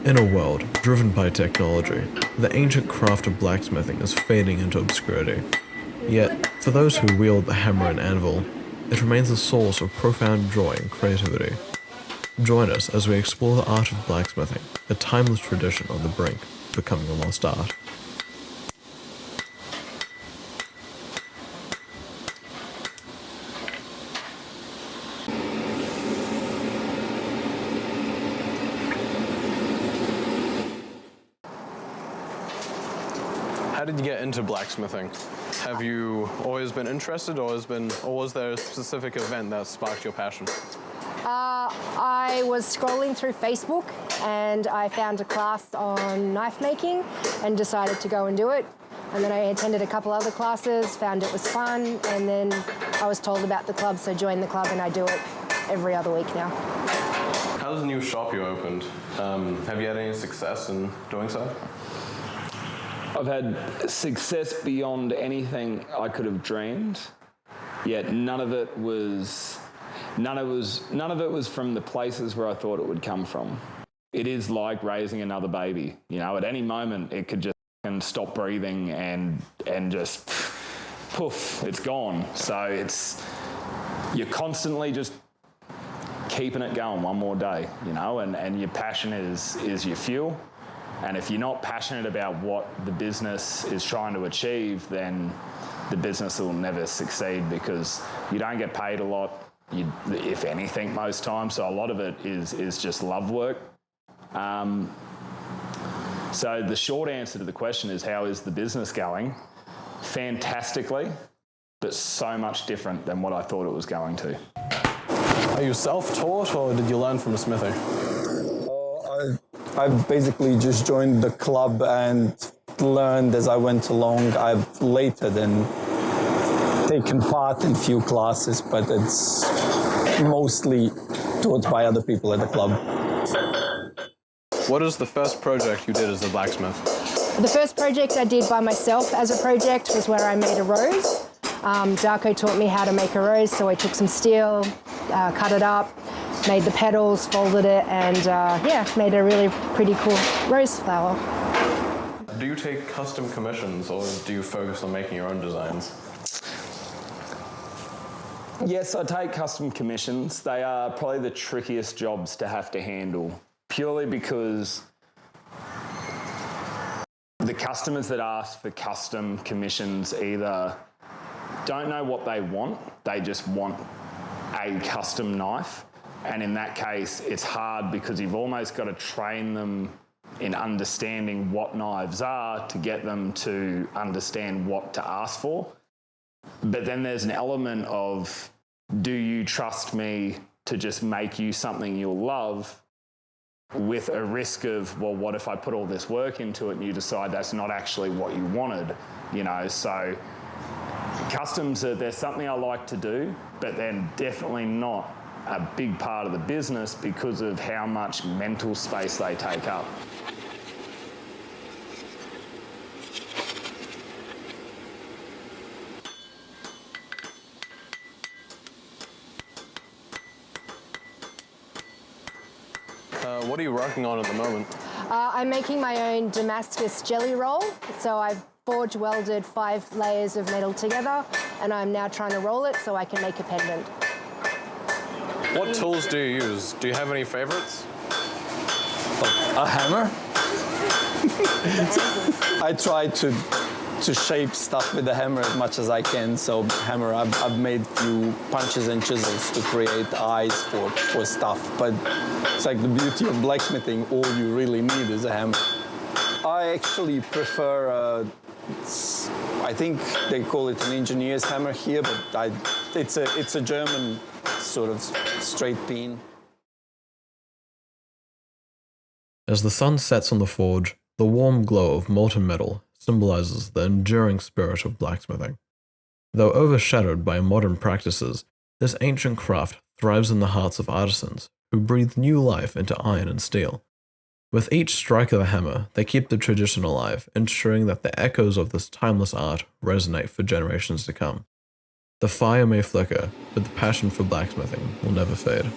In a world driven by technology, the ancient craft of blacksmithing is fading into obscurity. Yet, for those who wield the hammer and anvil, it remains a source of profound joy and creativity. Join us as we explore the art of blacksmithing, a timeless tradition on the brink of becoming a lost art. How did you get into blacksmithing? Have you always been interested, or was there a specific event that sparked your passion? I was scrolling through Facebook and I found a class on knife making and decided to go and do it. And then I attended a couple other classes, found it was fun, and then I was told about the club, so joined the club, and I do it every other week now. How's the new shop you opened? Have you had any success in doing so? I've had success beyond anything I could have dreamed, yet none of it was from the places where I thought it would come from. It is like raising another baby. You know, at any moment it could just stop breathing and just poof, it's gone. So you're constantly just keeping it going one more day, you know, and your passion is your fuel. And if you're not passionate about what the business is trying to achieve, then the business will never succeed, because you don't get paid a lot, if anything, most times. So a lot of it is just love work. So the short answer to the question is, how is the business going? Fantastically, but so much different than what I thought it was going to. Are you self-taught, or did you learn from smithing? I've basically just joined the club and learned as I went along. I've later then taken part in few classes, but it's mostly taught by other people at the club. What is the first project you did as a blacksmith? The first project I did by myself as a project was where I made a rose. Darko taught me how to make a rose, so I took some steel, cut it up, made the petals, folded it, and made a really pretty cool rose flower. Do you take custom commissions, or do you focus on making your own designs? Yes, I take custom commissions. They are probably the trickiest jobs to have to handle, purely because the customers that ask for custom commissions either don't know what they want, they just want a custom knife. And in that case, it's hard, because you've almost got to train them in understanding what knives are to get them to understand what to ask for. But then there's an element of, do you trust me to just make you something you'll love, with a risk of, well, what if I put all this work into it and you decide that's not actually what you wanted, you know? So customs they're something I like to do, but they're definitely not a big part of the business because of how much mental space they take up. What are you working on at the moment? I'm making my own Damascus jelly roll. So I've forge welded 5 layers of metal together, and I'm now trying to roll it so I can make a pendant. What tools do you use? Do you have any favorites? A hammer. I try to shape stuff with the hammer as much as I can. So hammer, I've made few punches and chisels to create eyes for stuff. But it's like the beauty of blacksmithing, all you really need is a hammer. I actually prefer, I think they call it an engineer's hammer here, but it's a German sort of straight peen. As the sun sets on the forge, the warm glow of molten metal symbolizes the enduring spirit of blacksmithing. Though overshadowed by modern practices, this ancient craft thrives in the hearts of artisans who breathe new life into iron and steel. With each strike of the hammer, they keep the tradition alive, ensuring that the echoes of this timeless art resonate for generations to come. The fire may flicker, but the passion for blacksmithing will never fade.